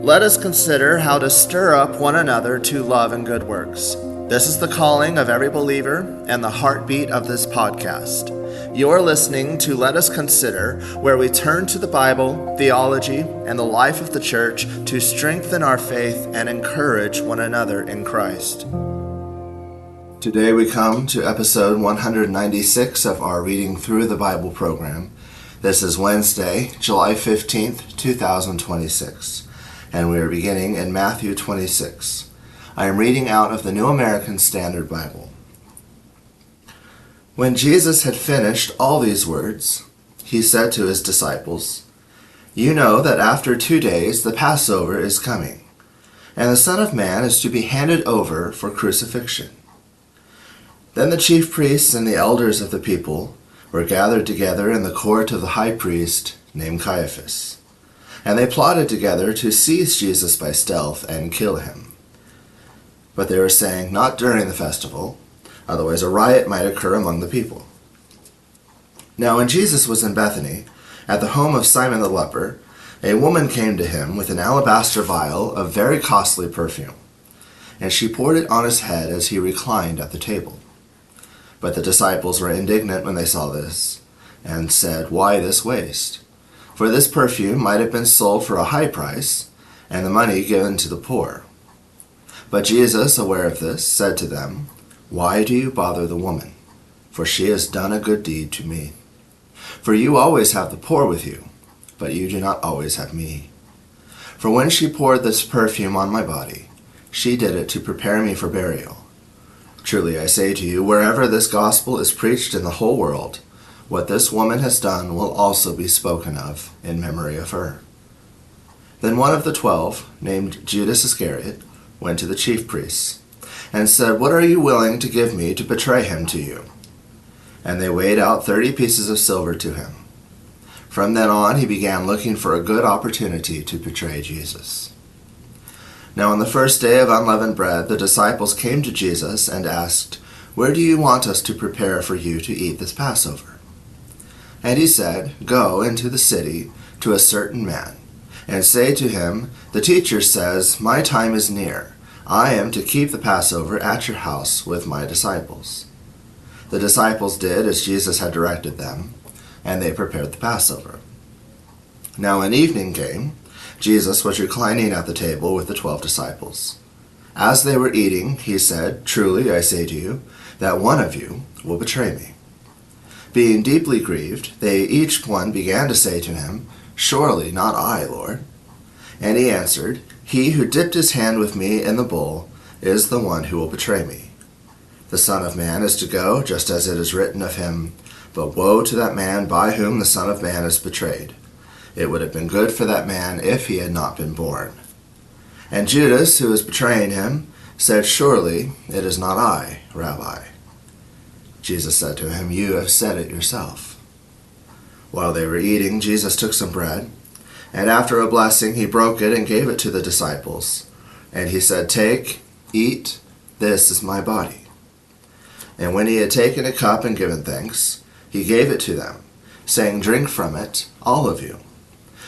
Let us consider how to stir up one another to love and good works. This is the calling of every believer and the heartbeat of this podcast. You're listening to Let Us Consider, where we turn to the Bible, theology, and the life of the church to strengthen our faith and encourage one another in Christ. Today we come to episode 196 of our Reading Through the Bible program. This is Wednesday, July 15th, 2026, and we are beginning in Matthew 26. I am reading out of the New American Standard Bible. When Jesus had finished all these words, he said to his disciples, "You know that after 2 days the Passover is coming, and the Son of Man is to be handed over for crucifixion." Then the chief priests and the elders of the people were gathered together in the court of the high priest named Caiaphas, and they plotted together to seize Jesus by stealth and kill him. But they were saying, "Not during the festival, otherwise a riot might occur among the people." Now when Jesus was in Bethany, at the home of Simon the leper, a woman came to him with an alabaster vial of very costly perfume, and she poured it on his head as he reclined at the table. But the disciples were indignant when they saw this, and said, "Why this waste? For this perfume might have been sold for a high price, and the money given to the poor." But Jesus, aware of this, said to them, "Why do you bother the woman? For she has done a good deed to me. For you always have the poor with you, but you do not always have me. For when she poured this perfume on my body, she did it to prepare me for burial. Truly I say to you, wherever this gospel is preached in the whole world, what this woman has done will also be spoken of in memory of her." Then one of the 12, named Judas Iscariot, went to the chief priests, and said, "What are you willing to give me to betray him to you?" And they weighed out 30 pieces of silver to him. From then on he began looking for a good opportunity to betray Jesus. Now on the first day of unleavened bread, the disciples came to Jesus and asked, "Where do you want us to prepare for you to eat this Passover?" And he said, "Go into the city to a certain man, and say to him, 'The teacher says, my time is near. I am to keep the Passover at your house with my disciples.'" The disciples did as Jesus had directed them, and they prepared the Passover. Now when evening came, Jesus was reclining at the table with the 12 disciples. As they were eating, he said, "Truly I say to you, that one of you will betray me." Being deeply grieved, they each one began to say to him, "Surely not I, Lord." And he answered, "He who dipped his hand with me in the bowl is the one who will betray me. The Son of Man is to go, just as it is written of him, but woe to that man by whom the Son of Man is betrayed. It would have been good for that man if he had not been born." And Judas, who was betraying him, said, "Surely it is not I, Rabbi." Jesus said to him, "You have said it yourself." While they were eating, Jesus took some bread, and after a blessing he broke it and gave it to the disciples. And he said, "Take, eat, this is my body." And when he had taken a cup and given thanks, he gave it to them, saying, "Drink from it, all of you.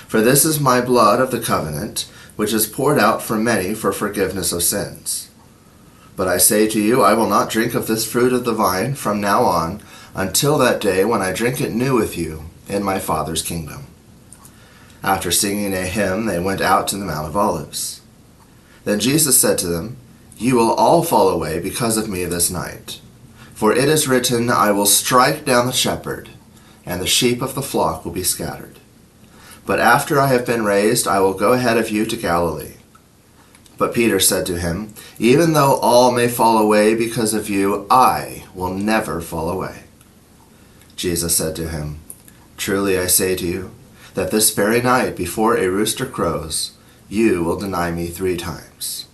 For this is my blood of the covenant, which is poured out for many for forgiveness of sins. But I say to you, I will not drink of this fruit of the vine from now on until that day when I drink it new with you in my Father's kingdom." After singing a hymn, they went out to the Mount of Olives. Then Jesus said to them, "You will all fall away because of me this night. For it is written, I will strike down the shepherd, and the sheep of the flock will be scattered. But after I have been raised, I will go ahead of you to Galilee." But Peter said to him, "Even though all may fall away because of you, I will never fall away." Jesus said to him, "Truly I say to you, that this very night before a rooster crows, you will deny me 3 times.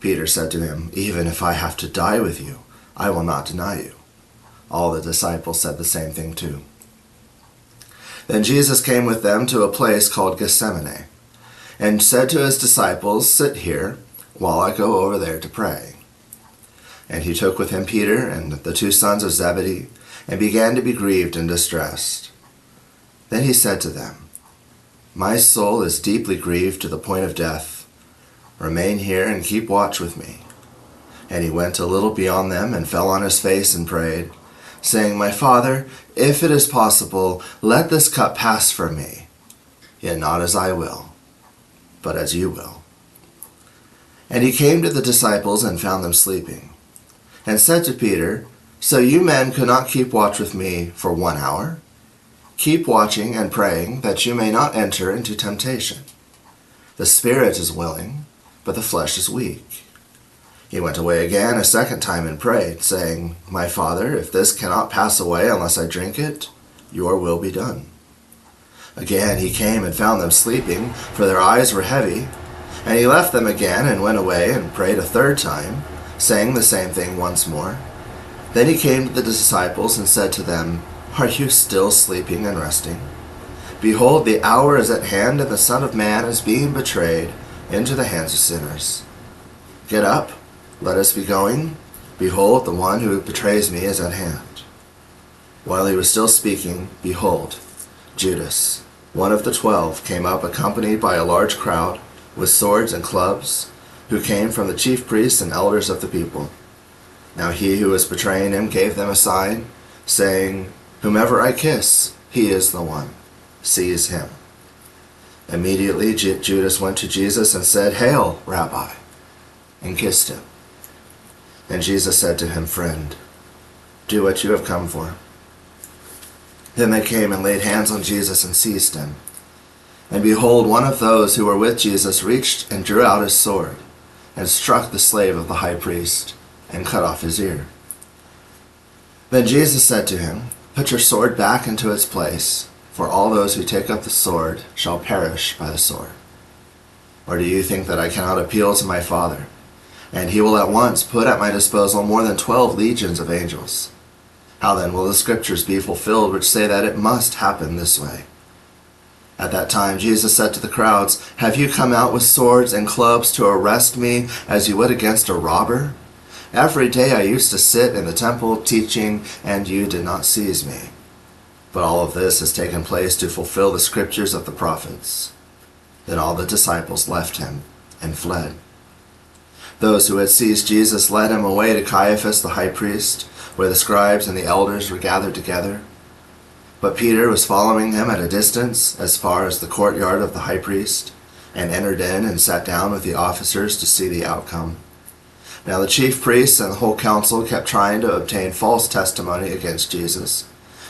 Peter said to him, "Even if I have to die with you, I will not deny you." All the disciples said the same thing too. Then Jesus came with them to a place called Gethsemane, and said to his disciples, "Sit here, while I go over there to pray." And he took with him Peter and the 2 sons of Zebedee, and began to be grieved and distressed. Then he said to them, My soul is deeply grieved to the point of death. Remain here and keep watch with me." And he went a little beyond them and fell on his face and prayed, saying, "My Father, if it is possible, let this cup pass from me. Yet not as I will, but as you will." And he came to the disciples and found them sleeping, and said to Peter, "So you men could not keep watch with me for 1 hour? Keep watching and praying, that you may not enter into temptation. The spirit is willing, but the flesh is weak." He went away again a second time and prayed, saying, "My Father, if this cannot pass away unless I drink it, your will be done." Again he came and found them sleeping, for their eyes were heavy. And he left them again and went away and prayed a third time, saying the same thing once more. Then he came to the disciples and said to them, "Are you still sleeping and resting? Behold, the hour is at hand, and the Son of Man is being betrayed into the hands of sinners. Get up, let us be going. Behold, the one who betrays me is at hand." While he was still speaking, behold, Judas, one of the 12, came up accompanied by a large crowd with swords and clubs, who came from the chief priests and elders of the people. Now he who was betraying him gave them a sign, saying, "Whomever I kiss, he is the one. Seize him." Immediately Judas went to Jesus and said, "Hail, Rabbi," and kissed him. And Jesus said to him, "Friend, do what you have come for." Then they came and laid hands on Jesus and seized him. And behold, one of those who were with Jesus reached and drew out his sword, and struck the slave of the high priest, and cut off his ear. Then Jesus said to him, "Put your sword back into its place, for all those who take up the sword shall perish by the sword. Or do you think that I cannot appeal to my Father, and he will at once put at my disposal more than 12 legions of angels? How then will the scriptures be fulfilled which say that it must happen this way?" At that time Jesus said to the crowds, "Have you come out with swords and clubs to arrest me as you would against a robber? Every day I used to sit in the temple teaching, and you did not seize me. But all of this has taken place to fulfill the scriptures of the prophets." Then all the disciples left him and fled. Those who had seized Jesus led him away to Caiaphas the high priest, where the scribes and the elders were gathered together. But Peter was following him at a distance as far as the courtyard of the high priest, and entered in and sat down with the officers to see the outcome. Now the chief priests and the whole council kept trying to obtain false testimony against Jesus,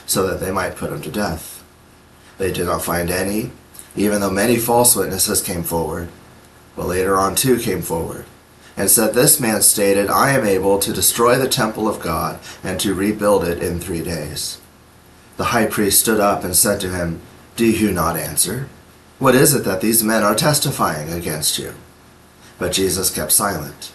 so that they might put him to death. They did not find any, even though many false witnesses came forward. But later on 2 came forward, and said, "This man stated, 'I am able to destroy the temple of God and to rebuild it in 3 days.'" The high priest stood up and said to him, "Do you not answer? What is it that these men are testifying against you?" But Jesus kept silent.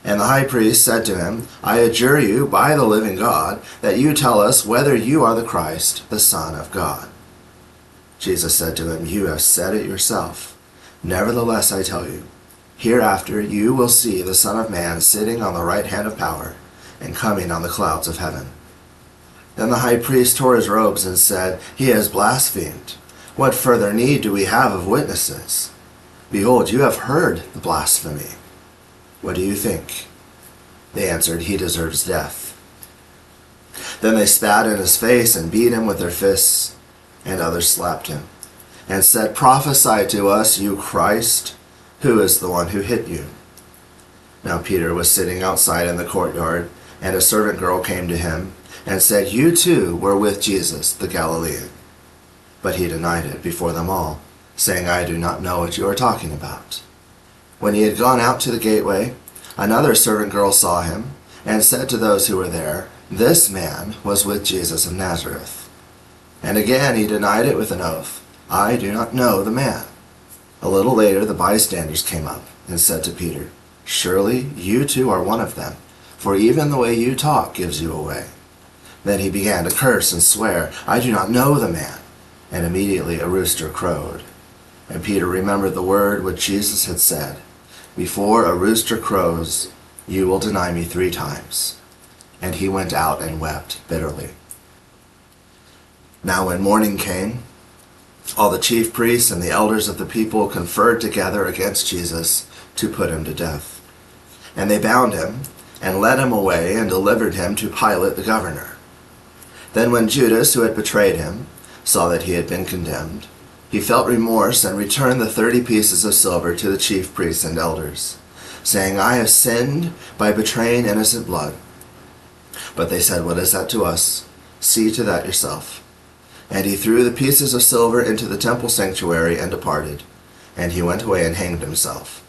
And the high priest said to him, "I adjure you by the living God that you tell us whether you are the Christ, the Son of God." Jesus said to him, "You have said it yourself. Nevertheless, I tell you, hereafter you will see the Son of Man sitting on the right hand of power and coming on the clouds of heaven." Then the high priest tore his robes and said, "He has blasphemed. What further need do we have of witnesses? Behold, you have heard the blasphemy. What do you think?" They answered, "He deserves death." Then they spat in his face and beat him with their fists, and others slapped him, and said, "Prophesy to us, you Christ. Who is the one who hit you?" Now Peter was sitting outside in the courtyard, and a servant girl came to him, and said, "You too were with Jesus the Galilean." But he denied it before them all, saying, "I do not know what you are talking about." When he had gone out to the gateway, another servant girl saw him, and said to those who were there, "This man was with Jesus of Nazareth." And again he denied it with an oath, "I do not know the man." A little later the bystanders came up and said to Peter, "Surely you too are one of them, for even the way you talk gives you away." Then he began to curse and swear, "I do not know the man." And immediately a rooster crowed. And Peter remembered the word which Jesus had said, "Before a rooster crows, you will deny me 3 times." And he went out and wept bitterly. Now when morning came, All the chief priests and the elders of the people conferred together against Jesus to put him to death. And they bound him and led him away and delivered him to Pilate the governor. Then when Judas, who had betrayed him, saw that he had been condemned, he felt remorse and returned the 30 pieces of silver to the chief priests and elders, saying, I have sinned by betraying innocent blood. But they said, what is that to us? See to that yourself. And he threw the pieces of silver into the temple sanctuary and departed, and he went away and hanged himself.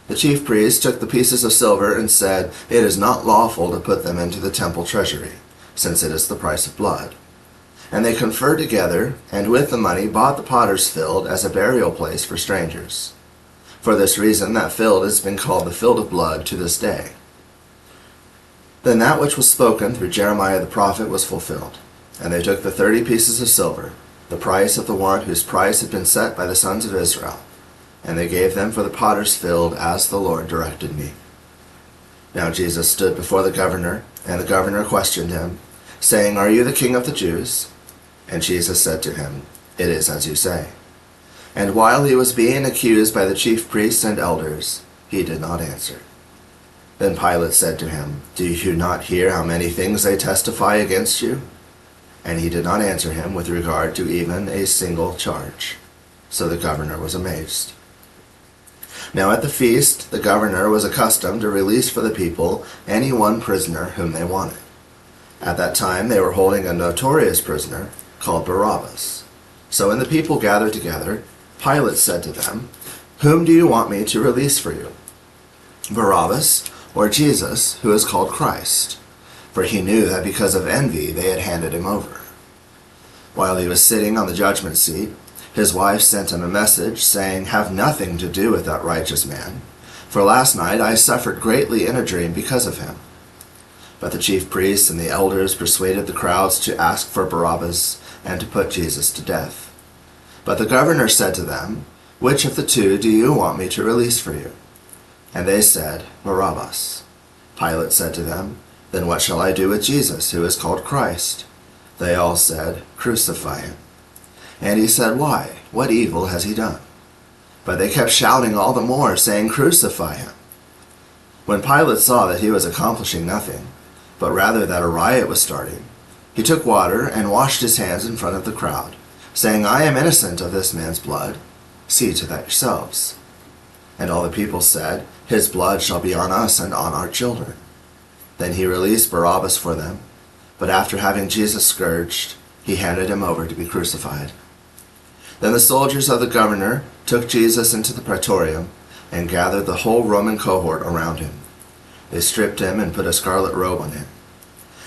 The chief priests took the pieces of silver and said, it is not lawful to put them into the temple treasury, since it is the price of blood. And they conferred together, and with the money bought the potter's field as a burial place for strangers. For this reason that field has been called the field of blood to this day. Then that which was spoken through Jeremiah the prophet was fulfilled. And they took the 30 pieces of silver, the price of the one whose price had been set by the sons of Israel, and they gave them for the potter's field as the Lord directed me. Now Jesus stood before the governor, and the governor questioned him, saying, Are you the king of the Jews? And Jesus said to him, It is as you say. And while he was being accused by the chief priests and elders, he did not answer. Then Pilate said to him, Do you not hear how many things they testify against you? And he did not answer him with regard to even a single charge. So the governor was amazed. Now at the feast, the governor was accustomed to release for the people any one prisoner whom they wanted. At that time they were holding a notorious prisoner called Barabbas. So when the people gathered together, Pilate said to them, Whom do you want me to release for you? Barabbas or Jesus, who is called Christ? For he knew that because of envy they had handed him over. While he was sitting on the judgment seat, his wife sent him a message saying, Have nothing to do with that righteous man, for last night I suffered greatly in a dream because of him. But the chief priests and the elders persuaded the crowds to ask for Barabbas and to put Jesus to death. But the governor said to them, Which of the two do you want me to release for you? And they said, Barabbas. Pilate said to them, Then what shall I do with Jesus, who is called Christ? They all said, Crucify him. And he said, Why? What evil has he done? But they kept shouting all the more, saying, Crucify him. When Pilate saw that he was accomplishing nothing, but rather that a riot was starting, he took water and washed his hands in front of the crowd, saying, I am innocent of this man's blood. See to that yourselves. And all the people said, His blood shall be on us and on our children. Then he released Barabbas for them, but after having Jesus scourged, he handed him over to be crucified. Then the soldiers of the governor took Jesus into the praetorium and gathered the whole Roman cohort around him. They stripped him and put a scarlet robe on him.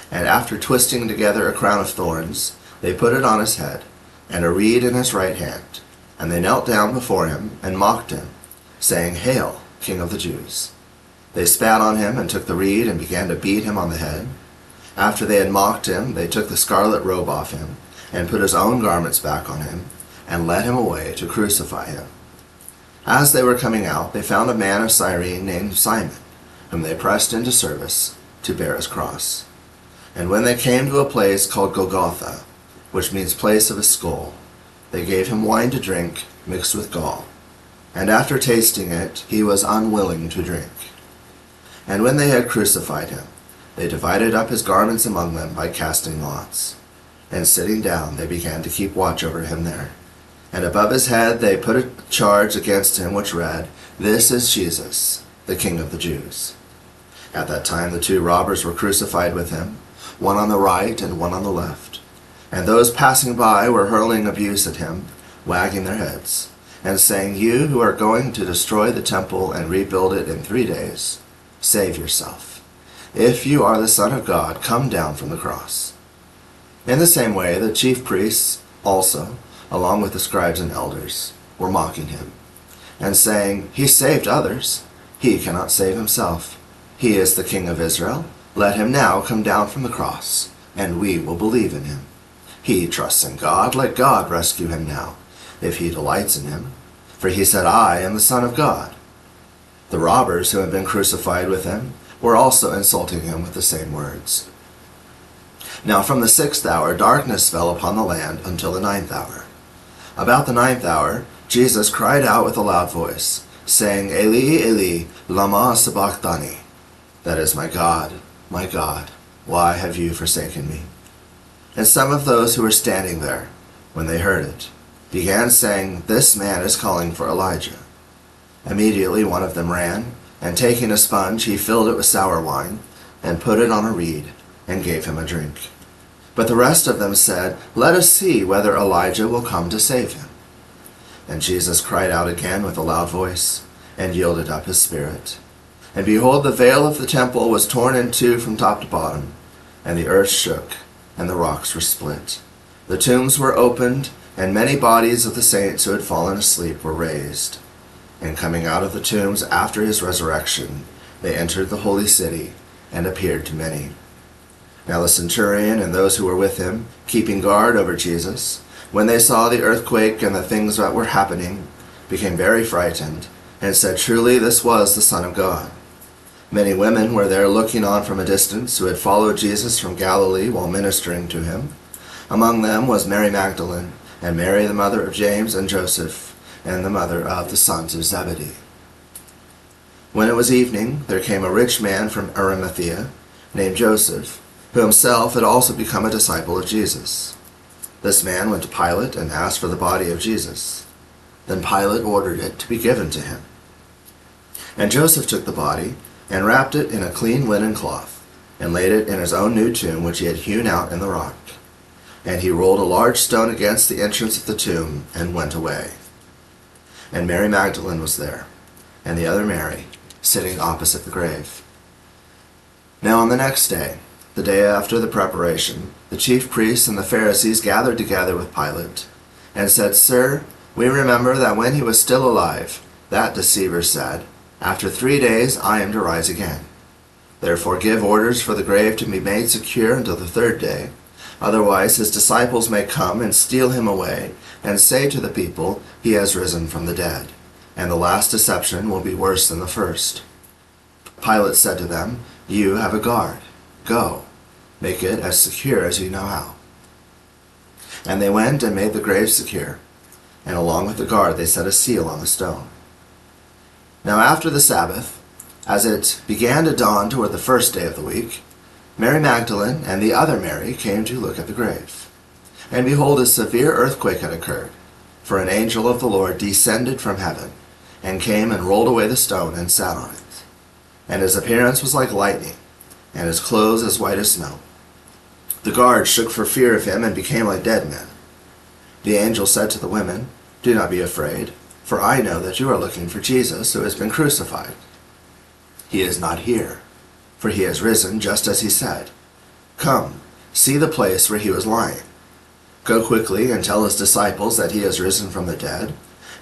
And after twisting together a crown of thorns, they put it on his head, and a reed in his right hand. And they knelt down before him and mocked him, saying, Hail, King of the Jews! They spat on him and took the reed and began to beat him on the head. After they had mocked him, they took the scarlet robe off him and put his own garments back on him and led him away to crucify him. As they were coming out, they found a man of Cyrene named Simon, whom they pressed into service to bear his cross. And when they came to a place called Golgotha, which means place of a skull, they gave him wine to drink mixed with gall. And after tasting it, he was unwilling to drink. And when they had crucified him, they divided up his garments among them by casting lots. And sitting down, they began to keep watch over him there. And above his head they put a charge against him which read, This is Jesus, the King of the Jews. At that time the two robbers were crucified with him, one on the right and one on the left. And those passing by were hurling abuse at him, wagging their heads, and saying, You who are going to destroy the temple and rebuild it in 3 days, save yourself. If you are the Son of God, come down from the cross. In the same way, the chief priests also, along with the scribes and elders, were mocking him, and saying, He saved others. He cannot save himself. He is the King of Israel. Let him now come down from the cross, and we will believe in him. He trusts in God. Let God rescue him now, if he delights in him. For he said, I am the Son of God. The robbers who had been crucified with him were also insulting him with the same words. Now from the 6th hour darkness fell upon the land until the 9th hour, About the 9th hour, Jesus cried out with a loud voice, saying, Eli, Eli, lama sabachthani. That is, my God, why have you forsaken me? And some of those who were standing there, when they heard it, began saying, This man is calling for Elijah. Immediately one of them ran, and taking a sponge, he filled it with sour wine, and put it on a reed, and gave him a drink. But the rest of them said, Let us see whether Elijah will come to save him. And Jesus cried out again with a loud voice, and yielded up his spirit. And behold, the veil of the temple was torn in two from top to bottom, and the earth shook, and the rocks were split. The tombs were opened, and many bodies of the saints who had fallen asleep were raised. And coming out of the tombs after his resurrection, they entered the holy city, and appeared to many. Now the centurion and those who were with him, keeping guard over Jesus, when they saw the earthquake and the things that were happening, became very frightened, and said, Truly this was the Son of God. Many women were there looking on from a distance, who had followed Jesus from Galilee while ministering to him. Among them was Mary Magdalene, and Mary the mother of James and Joseph, and the mother of the sons of Zebedee. When it was evening, there came a rich man from Arimathea, named Joseph, who himself had also become a disciple of Jesus. This man went to Pilate and asked for the body of Jesus. Then Pilate ordered it to be given to him. And Joseph took the body, and wrapped it in a clean linen cloth, and laid it in his own new tomb which he had hewn out in the rock. And he rolled a large stone against the entrance of the tomb, and went away. And Mary Magdalene was there, and the other Mary, sitting opposite the grave. Now on the next day, the day after the preparation, the chief priests and the Pharisees gathered together with Pilate, and said, Sir, we remember that when he was still alive, that deceiver said, After 3 days I am to rise again. Therefore give orders for the grave to be made secure until the 3rd day. Otherwise his disciples may come and steal him away, and say to the people, He has risen from the dead. And the last deception will be worse than the first. Pilate said to them, You have a guard. Go, make it as secure as you know how. And they went and made the grave secure, and along with the guard they set a seal on the stone. Now after the Sabbath, as it began to dawn toward the 1st day of the week, Mary Magdalene and the other Mary came to look at the grave. And behold, a severe earthquake had occurred, for an angel of the Lord descended from heaven, and came and rolled away the stone and sat on it. And his appearance was like lightning, and his clothes as white as snow. The guards shook for fear of him and became like dead men. The angel said to the women, Do not be afraid, for I know that you are looking for Jesus who has been crucified. He is not here, for he has risen just as he said. Come, see the place where he was lying. Go quickly and tell his disciples that he has risen from the dead,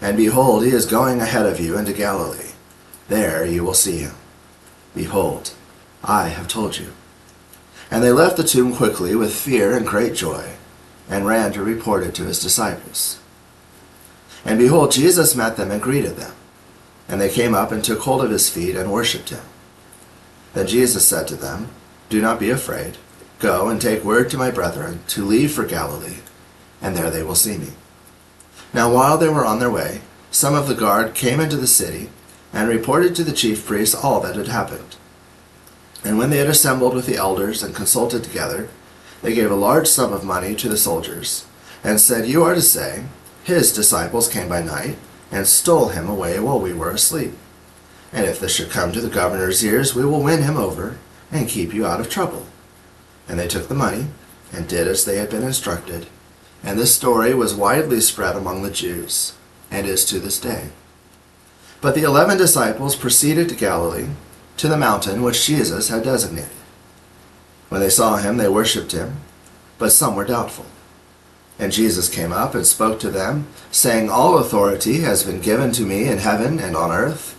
and behold, he is going ahead of you into Galilee. There you will see him. Behold, I have told you. And they left the tomb quickly with fear and great joy, and ran to report it to his disciples. And behold, Jesus met them and greeted them. And they came up and took hold of his feet and worshipped him. Then Jesus said to them, Do not be afraid. Go and take word to my brethren to leave for Galilee, and there they will see me. Now while they were on their way, some of the guard came into the city, and reported to the chief priests all that had happened. And when they had assembled with the elders and consulted together, they gave a large sum of money to the soldiers, and said, You are to say, His disciples came by night, and stole him away while we were asleep. And if this should come to the governor's ears, we will win him over, and keep you out of trouble. And they took the money, and did as they had been instructed. And this story was widely spread among the Jews, and is to this day. But the 11 disciples proceeded to Galilee, to the mountain which Jesus had designated. When they saw him, they worshipped him, but some were doubtful. And Jesus came up and spoke to them, saying, All authority has been given to me in heaven and on earth.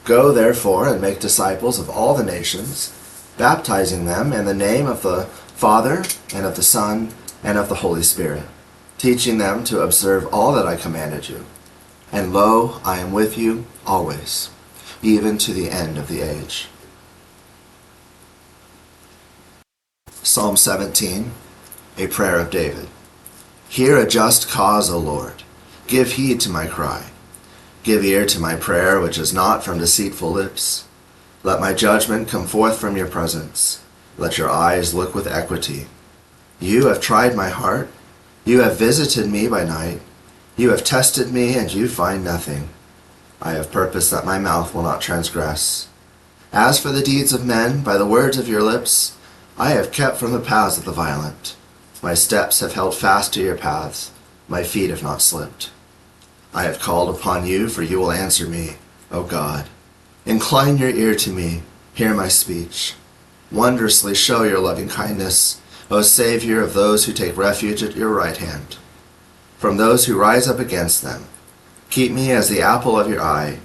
Go therefore and make disciples of all the nations, baptizing them in the name of the Father, and of the Son, and of the Holy Spirit, teaching them to observe all that I commanded you. And lo, I am with you always, even to the end of the age. Psalm 17, a prayer of David. Hear a just cause, O Lord. Give heed to my cry. Give ear to my prayer, which is not from deceitful lips. Let my judgment come forth from your presence. Let your eyes look with equity. You have tried my heart. You have visited me by night. You have tested me, and you find nothing. I have purposed that my mouth will not transgress. As for the deeds of men, by the words of your lips, I have kept from the paths of the violent. My steps have held fast to your paths. My feet have not slipped. I have called upon you, for you will answer me, O God. Incline your ear to me. Hear my speech. Wondrously show your loving kindness, O Savior of those who take refuge at your right hand. From those who rise up against them, keep me as the apple of your eye.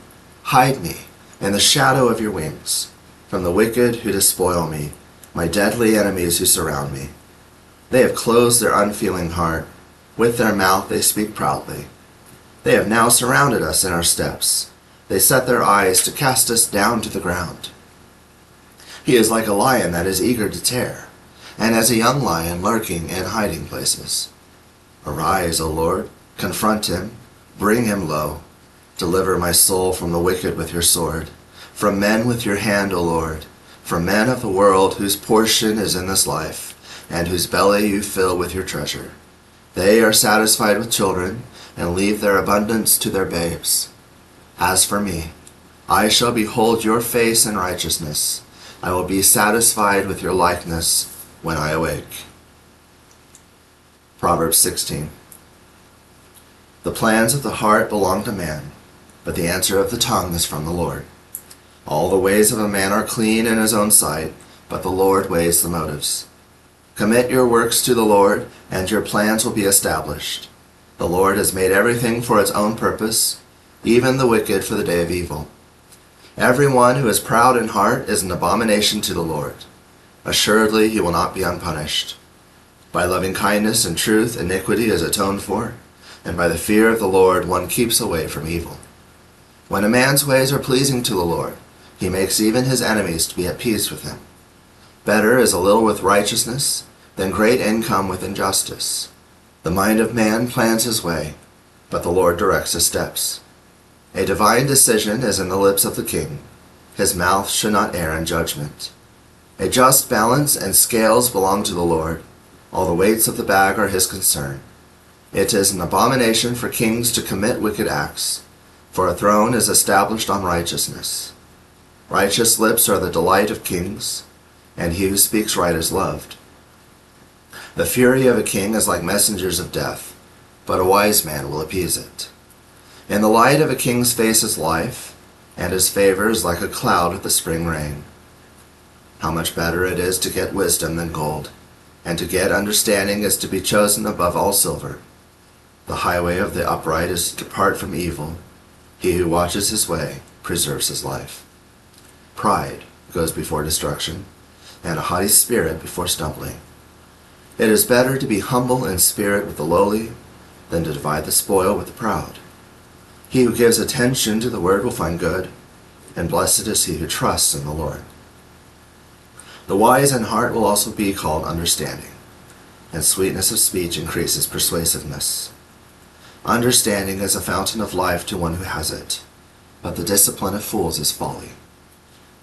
Hide me in the shadow of your wings, from the wicked who despoil me, my deadly enemies who surround me. They have closed their unfeeling heart. With their mouth they speak proudly. They have now surrounded us in our steps. They set their eyes to cast us down to the ground. He is like a lion that is eager to tear, and as a young lion lurking in hiding places. Arise, O Lord, confront him, bring him low. Deliver my soul from the wicked with your sword, from men with your hand, O Lord, from men of the world whose portion is in this life, and whose belly you fill with your treasure. They are satisfied with children, and leave their abundance to their babes. As for me, I shall behold your face in righteousness. I will be satisfied with your likeness when I awake. Proverbs 16. The plans of the heart belong to man, but the answer of the tongue is from the Lord. All the ways of a man are clean in his own sight, but the Lord weighs the motives. Commit your works to the Lord, and your plans will be established. The Lord has made everything for its own purpose, even the wicked for the day of evil. Everyone who is proud in heart is an abomination to the Lord. Assuredly he will not be unpunished. By loving kindness and truth iniquity is atoned for, and by the fear of the Lord one keeps away from evil. When a man's ways are pleasing to the Lord, he makes even his enemies to be at peace with him. Better is a little with righteousness than great income with injustice. The mind of man plans his way, but the Lord directs his steps. A divine decision is in the lips of the king. His mouth should not err in judgment. A just balance and scales belong to the Lord. All the weights of the bag are his concern. It is an abomination for kings to commit wicked acts, for a throne is established on righteousness. Righteous lips are the delight of kings, and he who speaks right is loved. The fury of a king is like messengers of death, but a wise man will appease it. In the light of a king's face is life, and his favor is like a cloud with the spring rain. How much better it is to get wisdom than gold, and to get understanding is to be chosen above all silver. The highway of the upright is to depart from evil. He who watches his way preserves his life. Pride goes before destruction, and a haughty spirit before stumbling. It is better to be humble in spirit with the lowly than to divide the spoil with the proud. He who gives attention to the word will find good, and blessed is he who trusts in the Lord. The wise in heart will also be called understanding, and sweetness of speech increases persuasiveness. Understanding is a fountain of life to one who has it, but the discipline of fools is folly.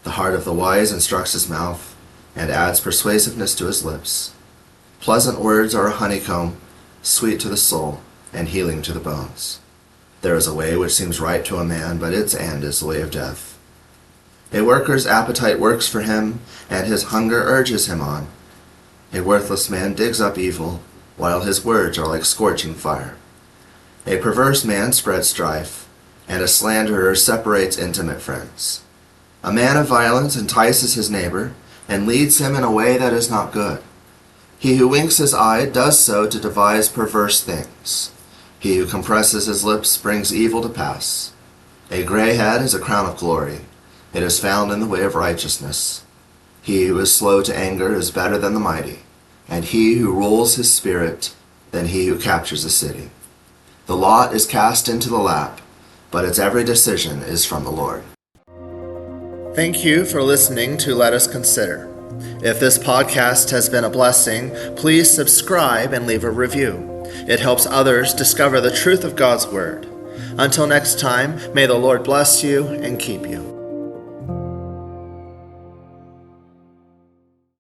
The heart of the wise instructs his mouth, and adds persuasiveness to his lips. Pleasant words are a honeycomb, sweet to the soul, and healing to the bones. There is a way which seems right to a man, but its end is the way of death. A worker's appetite works for him, and his hunger urges him on. A worthless man digs up evil, while his words are like scorching fire. A perverse man spreads strife, and a slanderer separates intimate friends. A man of violence entices his neighbor, and leads him in a way that is not good. He who winks his eye does so to devise perverse things. He who compresses his lips brings evil to pass. A gray head is a crown of glory. It is found in the way of righteousness. He who is slow to anger is better than the mighty, and he who rules his spirit than he who captures a city. The lot is cast into the lap, but its every decision is from the Lord. Thank you for listening to Let Us Consider. If this podcast has been a blessing, please subscribe and leave a review. It helps others discover the truth of God's Word. Until next time, may the Lord bless you and keep you.